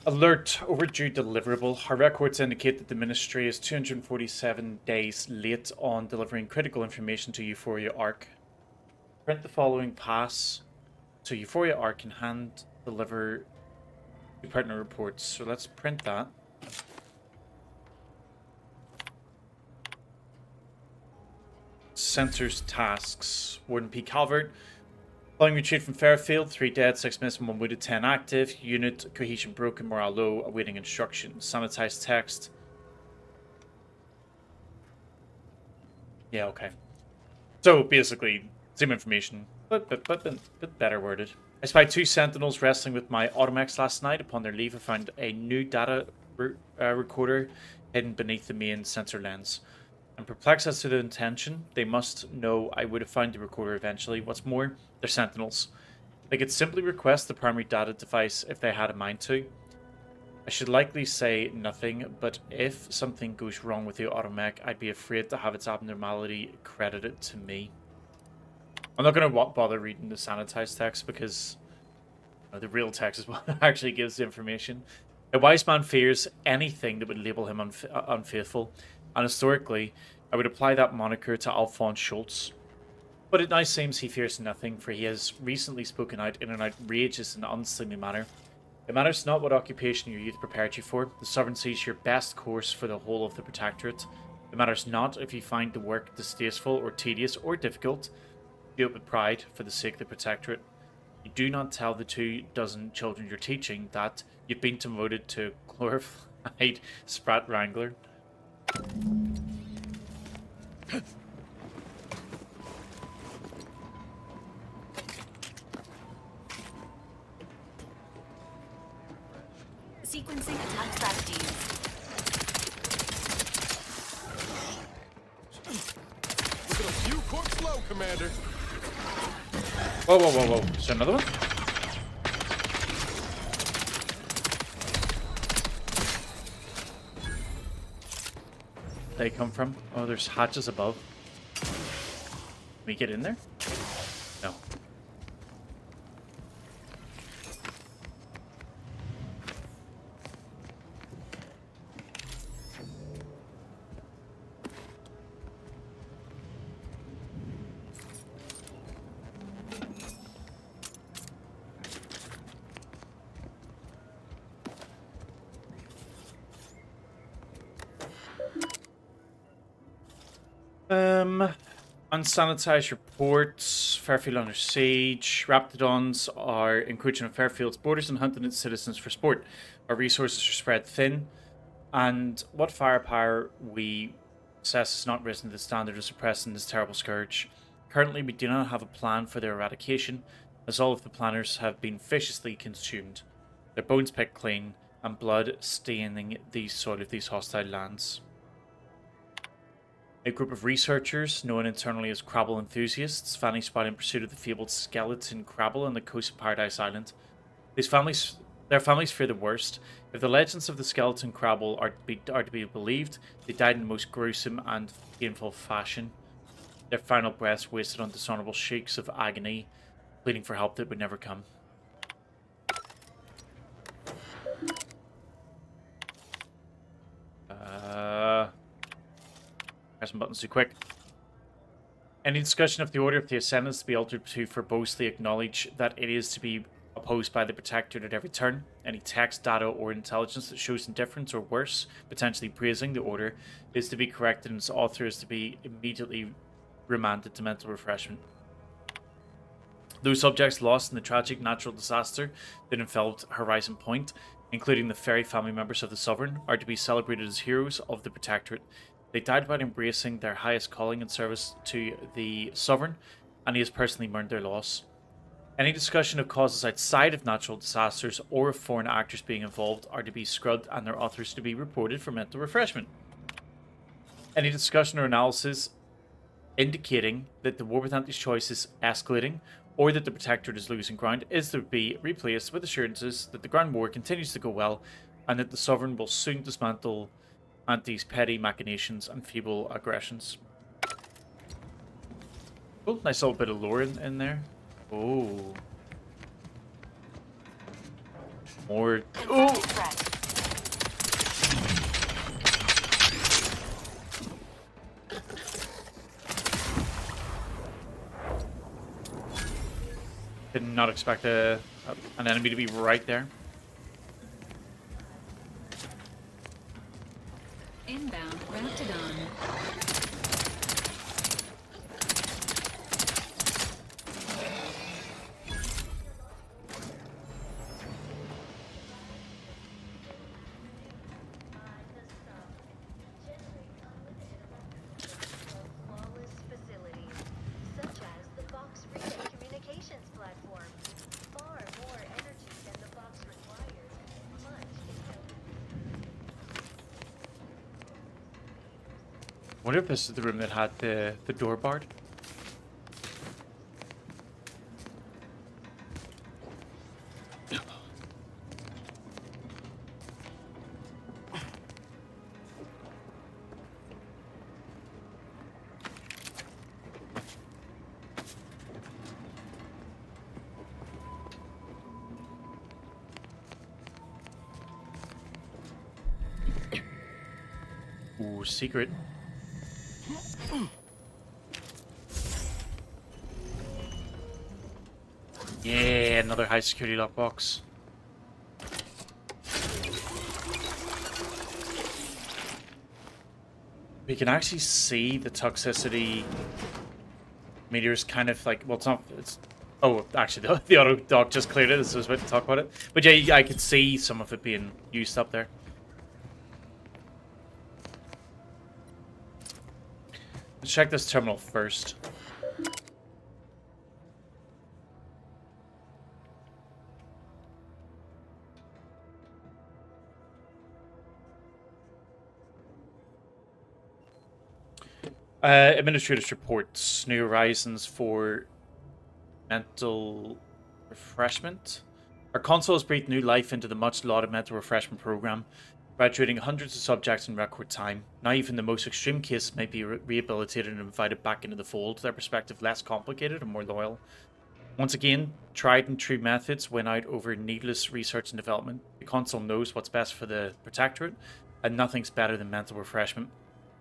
Alert, overdue deliverable. Our records indicate that the Ministry is 247 days late on delivering critical information to Euphoria Arc. Print the following pass to Euphoria Arc and hand deliver to partner reports. So let's print that. Sensors tasks. Warden P. Calvert. Following retreat from Fairfield, 3 dead, 6 missing, 1 wounded, 10 active. Unit cohesion broken, morale low, awaiting instructions. Sanitized text. Yeah, okay. So basically, same information, but better worded. I spied 2 sentinels wrestling with my Automex last night. Upon their leave, I found a new data recorder hidden beneath the main sensor lens. I'm perplexed as to the intention. They must know I would have found the recorder eventually. What's more, they're sentinels. They could simply request the primary data device if they had a mind to. I should likely say nothing, but if something goes wrong with the automech, I'd be afraid to have its abnormality credited to me. I'm not going to bother reading the sanitized text because the real text is what actually gives the information. A wise man fears anything that would label him unfaithful. And historically, I would apply that moniker to Alphonse Schultz. But it now seems he fears nothing, for he has recently spoken out in an outrageous and unseemly manner. It matters not what occupation your youth prepared you for. The sovereignty is your best course for the whole of the protectorate. It matters not if you find the work distasteful or tedious or difficult. Do it with pride for the sake of the protectorate. You do not tell the 24 children you're teaching that you've been demoted to glorified Sprat Wrangler. Sequencing attack strategies. Look at a few corks low, Commander. Whoa, whoa, whoa, whoa. Is there another one? They come from? Oh, there's hatches above. Can we get in there? No. Unsanitized reports. Fairfield under siege. Raptidons are encroaching on Fairfield's borders and hunting its citizens for sport. Our resources are spread thin, and what firepower we possess has not risen to the standard of suppressing this terrible scourge. Currently, we do not have a plan for their eradication, as all of the planners have been viciously consumed, their bones picked clean, and blood staining the soil of these hostile lands. A group of researchers, known internally as Crabble enthusiasts, vanished out in pursuit of the fabled skeleton Crabble on the coast of Paradise Island. Their families fear the worst. If the legends of the skeleton Crabble are to be believed, they died in the most gruesome and painful fashion. Their final breaths wasted on dishonorable shrieks of agony, pleading for help that would never come. Pressing buttons too quick. Any discussion of the order of the Ascendants to be altered to verbosely acknowledge that it is to be opposed by the Protectorate at every turn. Any text, data, or intelligence that shows indifference or worse, potentially praising the order, is to be corrected and its author is to be immediately remanded to mental refreshment. Those subjects lost in the tragic natural disaster that enveloped Horizon Point, including the fairy family members of the Sovereign, are to be celebrated as heroes of the Protectorate. They died by embracing their highest calling in service to the Sovereign, and he has personally mourned their loss. Any discussion of causes outside of natural disasters or of foreign actors being involved are to be scrubbed and their authors to be reported for mental refreshment. Any discussion or analysis indicating that the war with anti-choice is escalating or that the Protectorate is losing ground is to be replaced with assurances that the ground war continues to go well and that the Sovereign will soon dismantle Anti's petty machinations and feeble aggressions. Oh, nice little bit of lore in there. Oh. Or Confirming oh, threat. did not expect an enemy to be right there. Inbound Raptidon. Flawless facilities, such as the Box Relay Communications Platform. Far more energy than the box requires. Much Wonder if this is the room that had the door barred. Ooh, secret. Yeah, another high security lockbox. We can actually see the toxicity meters kind of like, well, it's not, it's, oh, actually, the auto dock just cleared it, so I was about to talk about it. But yeah, I could see some of it being used up there. Let's check this terminal first. Administrators reports new horizons for mental refreshment. Our console has breathed new life into the much lauded mental refreshment program, graduating hundreds of subjects in record time. Now even the most extreme cases may be rehabilitated and invited back into the fold, their perspective less complicated and more loyal. Once again, tried and true methods win out over needless research and development. The console knows what's best for the Protectorate, and nothing's better than mental refreshment.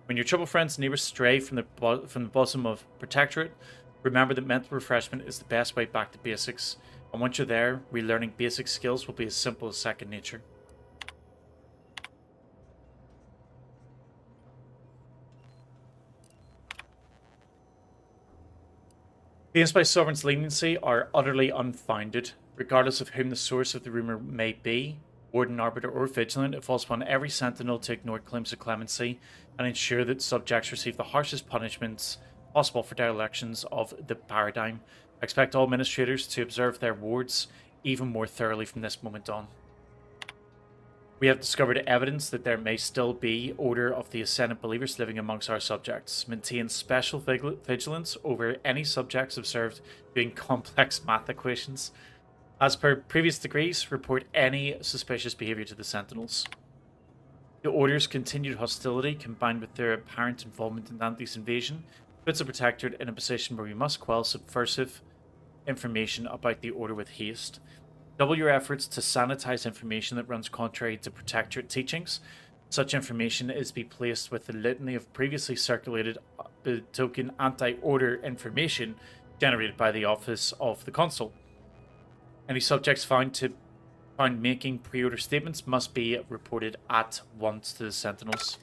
When your trouble friends and neighbors stray from the bosom of Protectorate, remember that mental refreshment is the best way back to basics. And once you're there, relearning basic skills will be as simple as second nature. Claims by Sovereign's leniency are utterly unfounded. Regardless of whom the source of the rumor may be, Warden, Arbiter, or Vigilant, it falls upon every Sentinel to ignore claims of clemency and ensure that subjects receive the harshest punishments possible for derelictions of the paradigm. I expect all administrators to observe their wards even more thoroughly from this moment on. We have discovered evidence that there may still be Order of the Ascendant believers living amongst our subjects. Maintain special vigilance over any subjects observed doing complex math equations. As per previous decrees, report any suspicious behavior to the Sentinels. The Order's continued hostility, combined with their apparent involvement in Dante's invasion, puts the Protectorate in a position where we must quell subversive information about the Order with haste. Double your efforts to sanitize information that runs contrary to Protectorate teachings. Such information is to be placed with the litany of previously circulated token anti-Order information generated by the Office of the Consul. Any subjects found making pre-order statements must be reported at once to the Sentinels.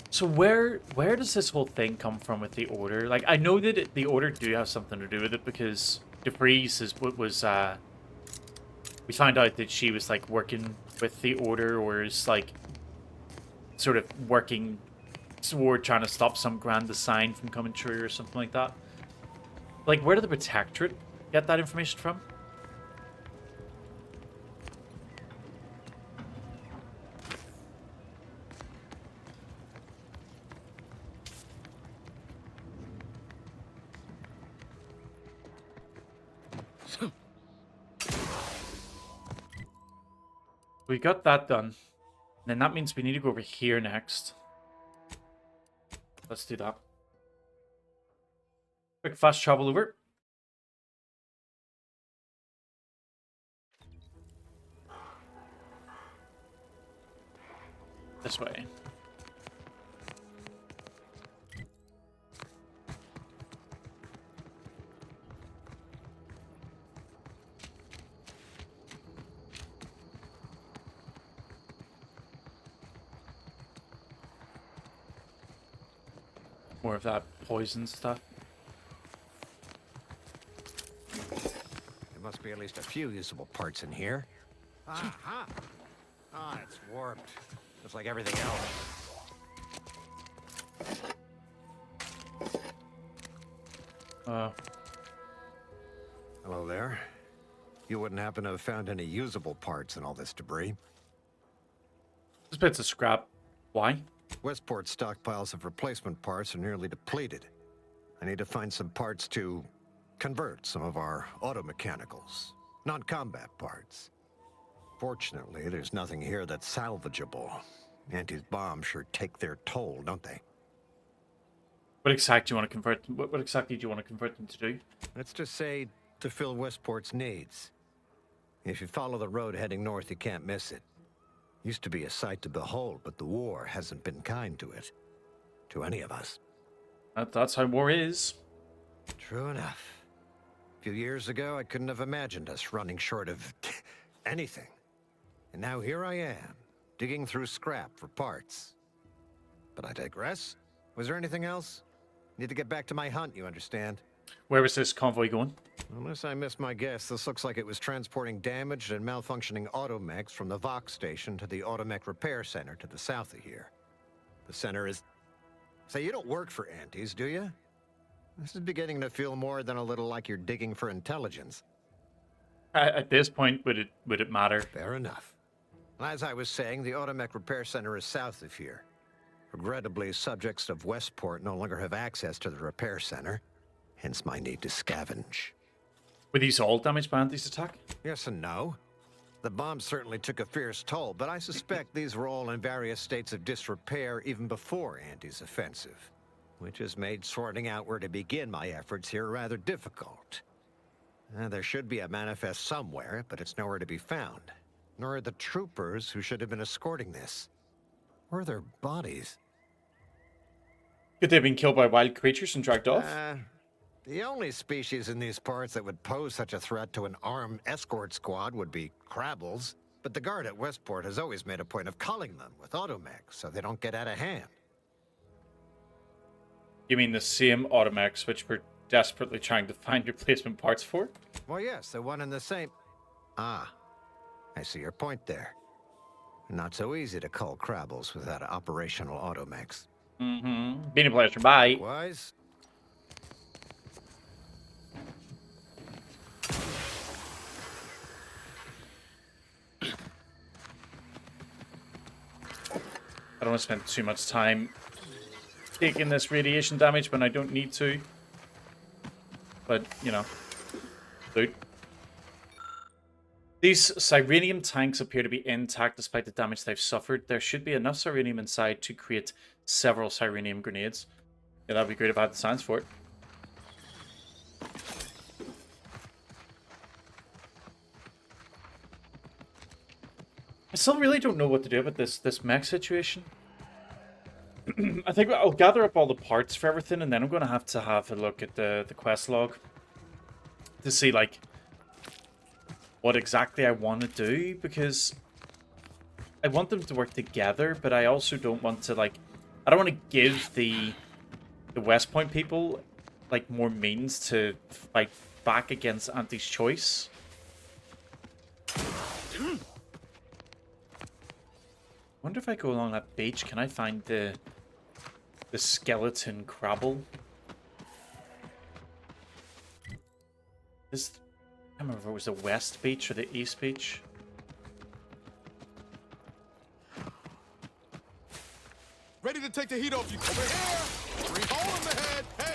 So where does this whole thing come from with the Order? Like, I know that the Order do have something to do with it because DeFreeze we found out that she was like working with the Order, or is like sort of working toward trying to stop some grand design from coming true or something like that. Like, where did the Protectorate get that information from? We got that done. And then that means we need to go over here next. Let's do that. Quick fast travel over. This way. More of that poison stuff. There must be at least a few usable parts in here. Aha! Ah, it's warped. Just like everything else. Hello there. You wouldn't happen to have found any usable parts in all this debris? This bit's of scrap. Why? Westport's stockpiles of replacement parts are nearly depleted. I need to find some parts to convert some of our auto-mechanicals, non-combat parts. Fortunately, there's nothing here that's salvageable. Auntie's bombs sure take their toll, don't they? What exactly do you want to convert? What exactly do you want to convert them to do? Let's just say to fill Westport's needs. If you follow the road heading north, you can't miss it. Used to be a sight to behold, but the war hasn't been kind to it. To any of us. That's how war is. True enough. A few years ago, I couldn't have imagined us running short of anything. And now here I am, digging through scrap for parts. But I digress. Was there anything else? Need to get back to my hunt, you understand? Where was this convoy going? Unless I missed my guess, this looks like it was transporting damaged and malfunctioning automechs from the Vox station to the automech repair center to the south of here. The center is... Say, you don't work for Antes, do you? This is beginning to feel more than a little like you're digging for intelligence. At this point, would it matter? Fair enough. As I was saying, the automech repair center is south of here. Regrettably, subjects of Westport no longer have access to the repair center, hence my need to scavenge. Were these all damaged by Anti's attack? Yes and no. The bomb certainly took a fierce toll, but I suspect these were all in various states of disrepair even before Anti's offensive, which has made sorting out where to begin my efforts here rather difficult. There should be a manifest somewhere, but it's nowhere to be found. Nor are the troopers who should have been escorting this. Or their bodies. Could they have been killed by wild creatures and dragged off? The only species in these parts that would pose such a threat to an armed escort squad would be Crabbles. But the guard at Westport has always made a point of culling them with automechs so they don't get out of hand. You mean the same automechs which we're desperately trying to find replacement parts for? Well, yes, they're one and the same. Ah, I see your point there. Not so easy to cull Crabbles without operational automechs. Mm-hmm. Been a pleasure. Bye. Likewise. I don't want to spend too much time taking this radiation damage when I don't need to. But, you know. Dude. These Cyrenium tanks appear to be intact despite the damage they've suffered. There should be enough Cyrenium inside to create several Cyrenium grenades. Yeah, that'd be great if I had the science for it. I still really don't know what to do about this mech situation. I think I'll gather up all the parts for everything, and then I'm going to have a look at the quest log to see, like, what exactly I want to do, because I want them to work together, but I also don't want to, like, I don't want to give the West Point people, like, more means to fight back against Anti's choice. Wonder if I go along that beach, can I find the skeleton Crabble? This, I can't remember if it was the west beach or the east beach. Ready to take the heat off you. Over here! 3 hole in the head. Hey,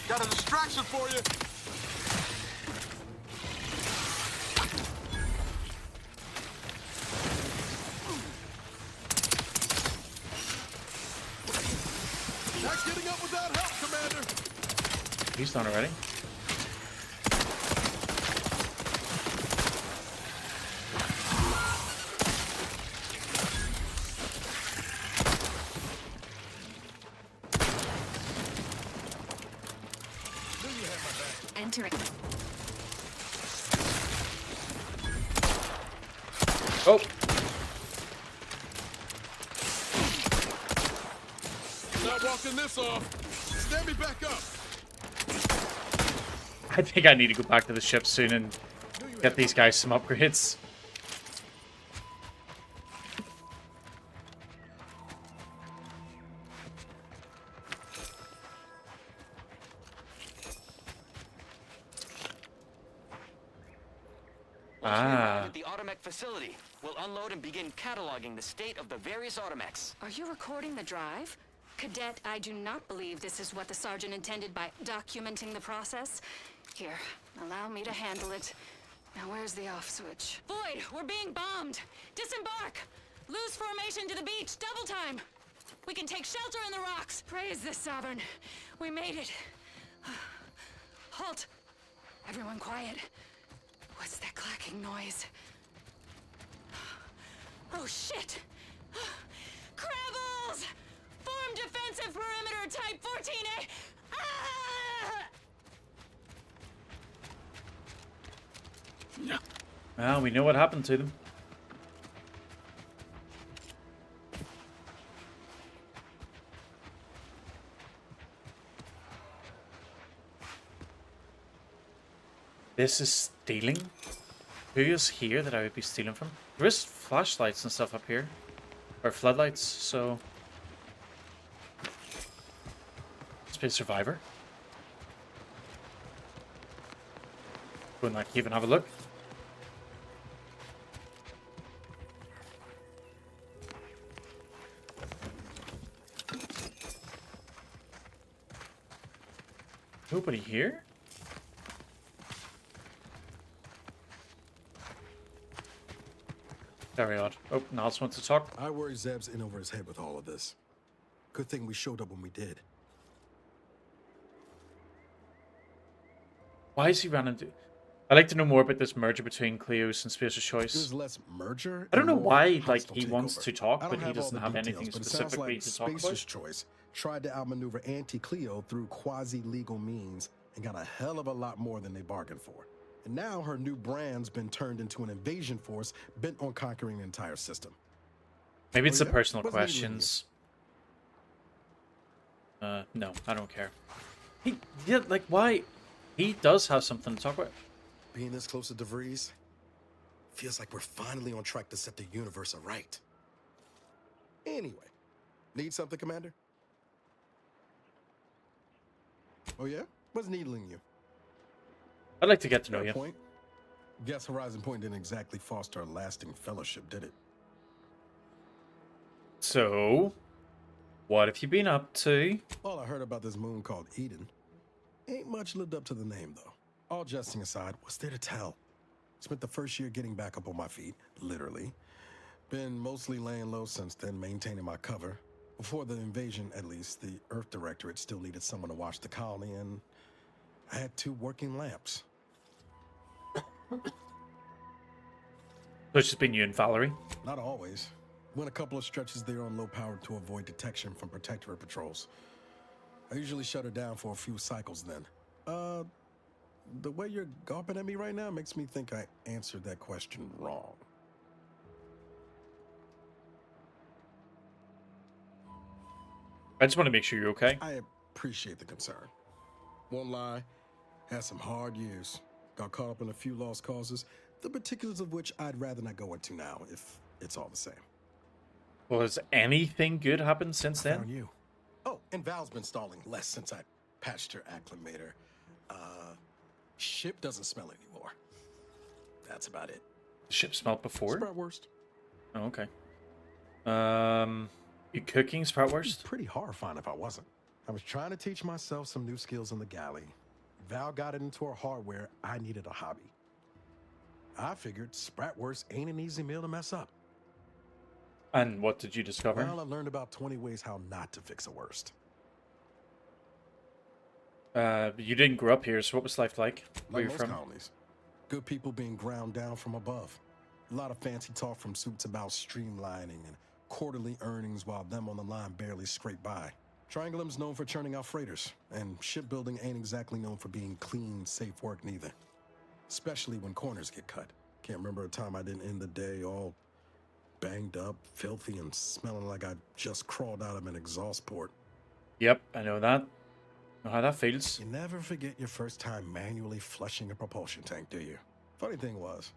got a distraction for you. Not getting up without help, Commander. He's done already. Entering. Oh! Not walking this off. Stand me back up. I think I need to go back to the ship soon and get these guys some upgrades. At the Automech facility, we'll unload and begin cataloging the state of the various Automechs. Are you recording the drive? Cadet, I do not believe this is what the sergeant intended by documenting the process. Here, allow me to handle it. Now where's the off switch? Void, we're being bombed! Disembark! Lose formation to the beach, double time! We can take shelter in the rocks! Praise the Sovereign. We made it. Halt! Everyone quiet. What's that clacking noise? Oh shit! Crabbles! Form defensive perimeter type 14A! Ah! Well, we know what happened to them. This is stealing? Who is here that I would be stealing from? There is flashlights and stuff up here. Or floodlights, so... Let's be a survivor. Go in that cave and have a look. Nobody here? Very odd. Oh, Niles wants to talk. I worry Zeb's in over his head with all of this. Good thing we showed up when we did. Why is he running into... I'd like to know more about this merger between Cleos and Spacer's Choice. There's less merger. I don't know and more why, like, hostile he wants takeover. to talk, I but don't he doesn't all the have anything details, but it sounds specifically like to talk Spacer's about. Choice tried to outmaneuver anti-Cleo through quasi-legal means and got a hell of a lot more than they bargained for. And now her new brand's been turned into an invasion force bent on conquering the entire system. Maybe it's Oh, the yeah? personal What's leading questions. No, I don't care. Yeah, like, why? He does have something to talk about. Being this close to DeVries feels like we're finally on track to set the universe aright. Anyway, need something, Commander? Oh yeah? What's needling you? I'd like to get to know Fair you. point. Guess Horizon Point didn't exactly foster a lasting fellowship, did it? So, what have you been up to? All I heard about this moon called Eden ain't much lived up to the name, though. All jesting aside, what's there to tell? Spent the first year getting back up on my feet, literally. Been mostly laying low since then, maintaining my cover. Before the invasion, at least, the Earth Directorate still needed someone to watch the colony, and I had 2 working lamps. So it's just been you and Valerie? Not always. Went a couple of stretches there on low power to avoid detection from Protectorate patrols. I usually shut her down for a few cycles then. The way you're gawping at me right now makes me think I answered that question wrong. I just want to make sure you're okay. I appreciate the concern. Won't lie, had some hard years. Got caught up in a few lost causes, the particulars of which I'd rather not go into now, if it's all the same. Well, has anything good happened since Found then? you. Oh, and Val's been stalling less since I patched her acclimator. Ship doesn't smell anymore. That's about it. The ship smelled before? Sproutwurst. Oh, okay. You cooking Sproutwurst? Pretty horrifying if I wasn't. I was trying to teach myself some new skills in the galley. Val got it into her hardware. I needed a hobby. I figured Spratwurst ain't an easy meal to mess up. And what did you discover? Well, I learned about 20 ways how not to fix a worst. You didn't grow up here, so what was life like? Where Like you most from? colonies. Good people being ground down from above. A lot of fancy talk from suits about streamlining and quarterly earnings while them on the line barely scrape by. Triangulum's known for churning out freighters, and shipbuilding ain't exactly known for being clean, safe work neither. Especially when corners get cut. Can't remember a time I didn't end the day all banged up, filthy, and smelling like I just crawled out of an exhaust port. Yep, I know that. Know how that feels. You never forget your first time manually flushing a propulsion tank, do you? Funny thing was,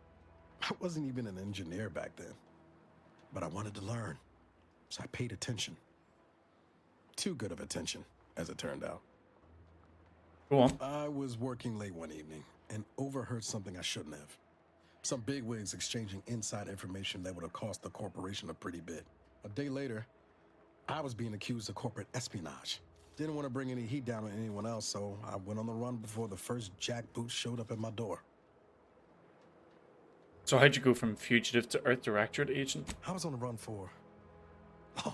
I wasn't even an engineer back then. But I wanted to learn, so I paid attention. Too good of attention, as it turned out. Go on. I was working late one evening and overheard something I shouldn't have. Some bigwigs exchanging inside information that would have cost the corporation a pretty bit. A day later, I was being accused of corporate espionage. Didn't want to bring any heat down on anyone else, so I went on the run before the first jackboot showed up at my door. So how'd you go from fugitive to Earth Directorate agent? I was on the run for, I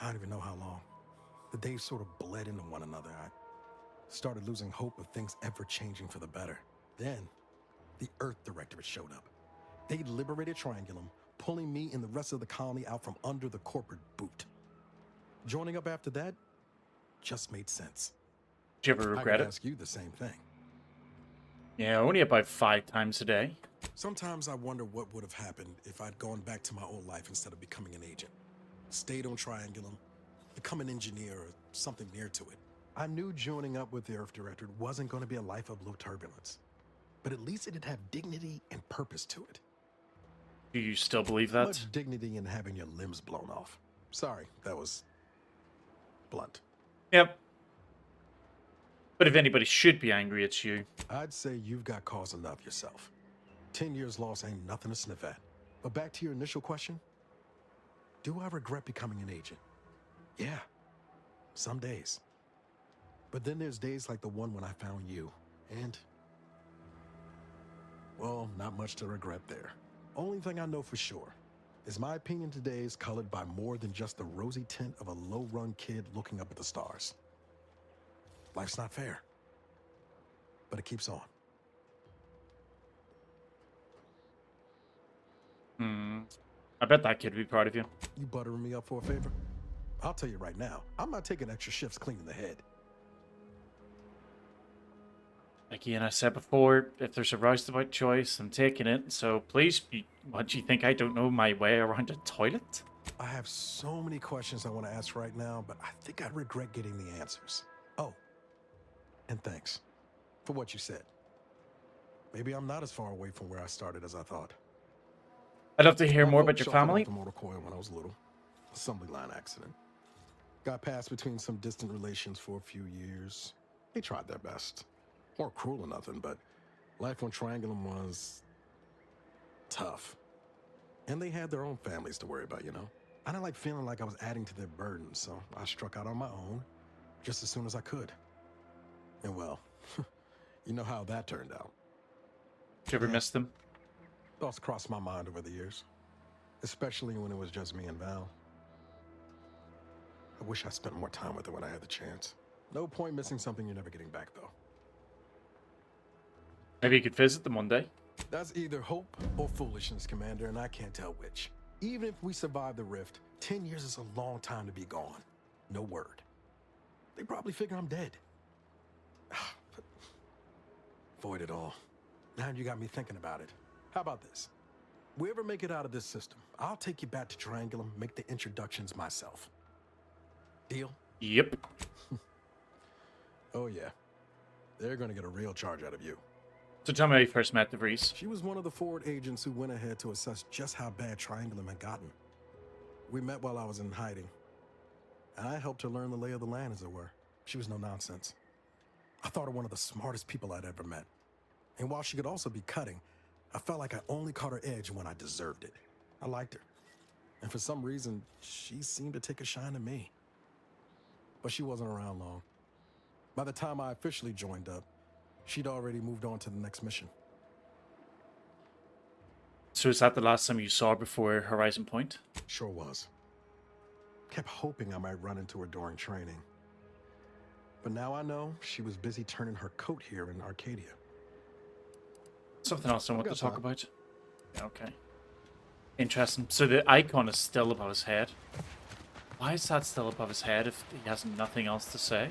don't even know how long. The days sort of bled into one another. I started losing hope of things ever changing for the better. Then, the Earth Directorate showed up. They liberated Triangulum, pulling me and the rest of the colony out from under the corporate boot. Joining up after that just made sense. Did you ever regret I could it? ask you the same thing. Yeah, only about 5 times a day. Sometimes I wonder what would have happened if I'd gone back to my old life instead of becoming an agent. Stayed on Triangulum, become an engineer or something near to it. I knew joining up with the Earth Directorate wasn't going to be a life of low turbulence. But at least it'd have dignity and purpose to it. Do you still believe that? Much dignity in having your limbs blown off. Sorry, that was blunt. Yep. But if anybody should be angry, it's you. I'd say you've got cause enough yourself. 10 years lost ain't nothing to sniff at. But back to your initial question. Do I regret becoming an agent? Yeah. Some days. But then there's days like the one when I found you. And, well, not much to regret there. Only thing I know for sure is my opinion today is colored by more than just the rosy tint of a low-run kid looking up at the stars. Life's not fair, but it keeps on. I bet that kid would be proud of you. You buttering me up for a favor? I'll tell you right now, I'm not taking extra shifts cleaning the head. Like Ian, I said before, if there's a roustabout choice, I'm taking it. So please, what do you think? I don't know my way around a toilet? I have so many questions I want to ask right now, but I think I'd regret getting the answers. Oh, and thanks for what you said. Maybe I'm not as far away from where I started as I thought. I'd love to hear My more folks about your shuffled off family. the motor coil when I was little. Assembly line accident. Got passed between some distant relations for a few years. They tried their best. Weren't cruel or nothing, but life on Triangulum was tough. And they had their own families to worry about, you know? I didn't like feeling like I was adding to their burden, so I struck out on my own just as soon as I could. And well, you know how that turned out. Did you ever miss them? Thoughts crossed my mind over the years, especially when it was just me and Val. I wish I spent more time with her when I had the chance. No point missing something you're never getting back, though. Maybe you could visit them one day. That's either hope or foolishness, Commander, and I can't tell which. Even if we survive the rift, 10 years is a long time to be gone. No word. They probably figure I'm dead. But void it all. Now you got me thinking about it. How about this? We ever make it out of this system, I'll take you back to Triangulum, make the introductions myself. Deal? Yep. Oh yeah. They're gonna get a real charge out of you. So tell me how you first met the Vries. She was one of the forward agents who went ahead to assess just how bad Triangulum had gotten. We met while I was in hiding. And I helped her learn the lay of the land, as it were. She was no nonsense. I thought her one of the smartest people I'd ever met. And while she could also be cutting, I felt like I only caught her edge when I deserved it. I liked her. And for some reason, she seemed to take a shine to me. But she wasn't around long. By the time I officially joined up, she'd already moved on to the next mission. So is that the last time you saw her before Horizon Point? Sure was. Kept hoping I might run into her during training. But now I know she was busy turning her coat here in Arcadia. Something else I want to got talk time. about. Yeah, okay. Interesting. So the icon is still above his head. Why is that still above his head if he has nothing else to say?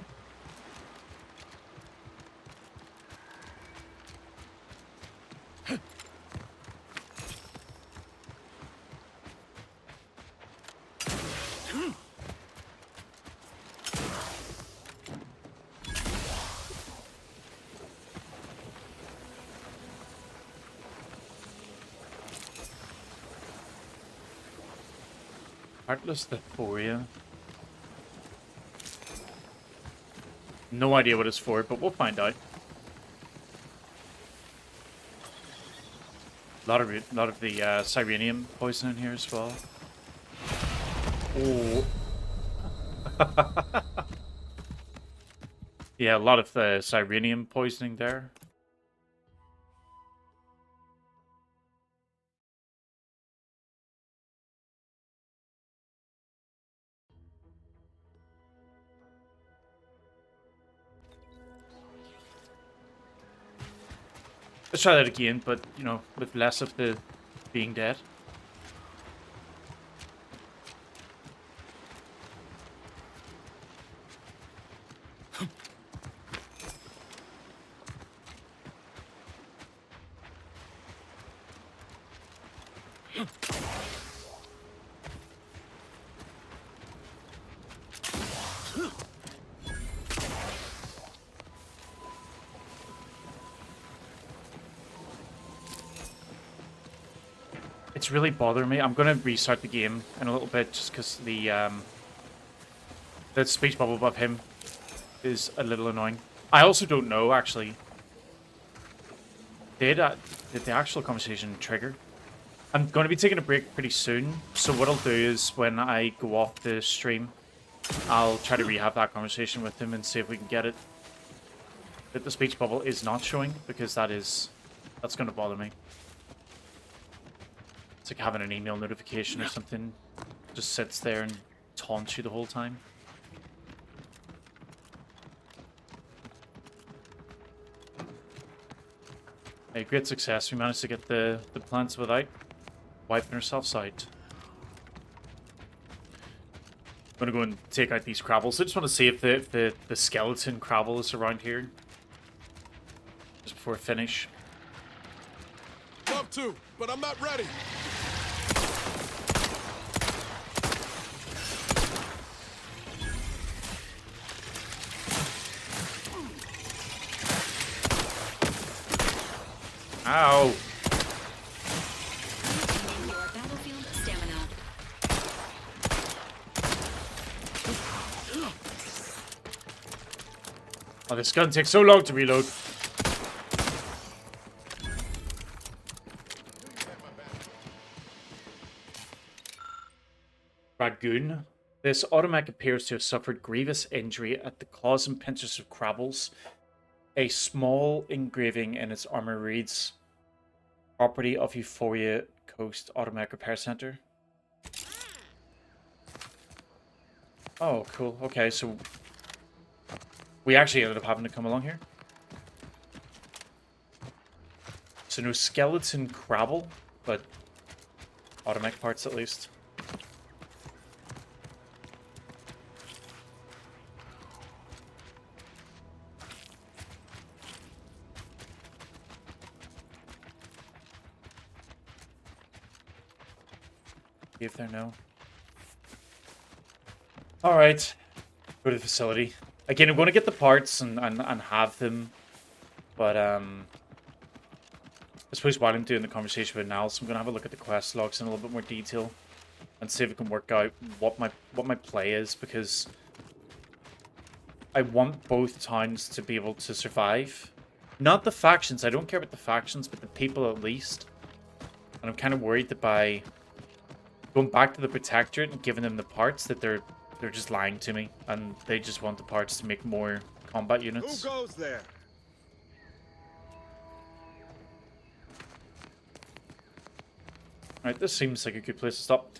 Heartless Euphoria. No idea what it's for, but we'll find out. A lot of the Sirenium poison in here as well. Oh. Yeah, a lot of the Sirenium poisoning there. Let's try that again, but, you know, with less of the being dead. It's really bothering me. I'm going to restart the game in a little bit just because the speech bubble above him is a little annoying. I also don't know, actually. Did the actual conversation trigger? I'm going to be taking a break pretty soon, so what I'll do is when I go off the stream, I'll try to rehab that conversation with him and see if we can get it. That the speech bubble is not showing, because that's going to bother me. It's like having an email notification or something. Just sits there and taunts you the whole time. A great success. We managed to get the plants without wiping ourselves out. I'm gonna go and take out these Crabbles. I just want to see if the skeleton Crabble is around here. Just before I finish. Love to, but I'm not ready. Ow! Your battlefield stamina. Oh, this gun takes so long to reload. Dragoon. This automech appears to have suffered grievous injury at the claws and pincers of Crabbles. A small engraving in its armor reads, "Property of Euphoria Coast Automech Repair Center." Oh, cool. Okay, so we actually ended up having to come along here. So no skeleton Crabble, but automech parts at least. If there no. Alright. Go to the facility. Again, I'm going to get the parts and have them. But, I suppose while I'm doing the conversation with Nals, I'm going to have a look at the quest logs in a little bit more detail. And see if we can work out what my play is. Because I want both towns to be able to survive. Not the factions. I don't care about the factions, but the people at least. And I'm kind of worried that by going back to the Protectorate and giving them the parts, that they're just lying to me, and they just want the parts to make more combat units. Who goes there? Right, this seems like a good place to stop.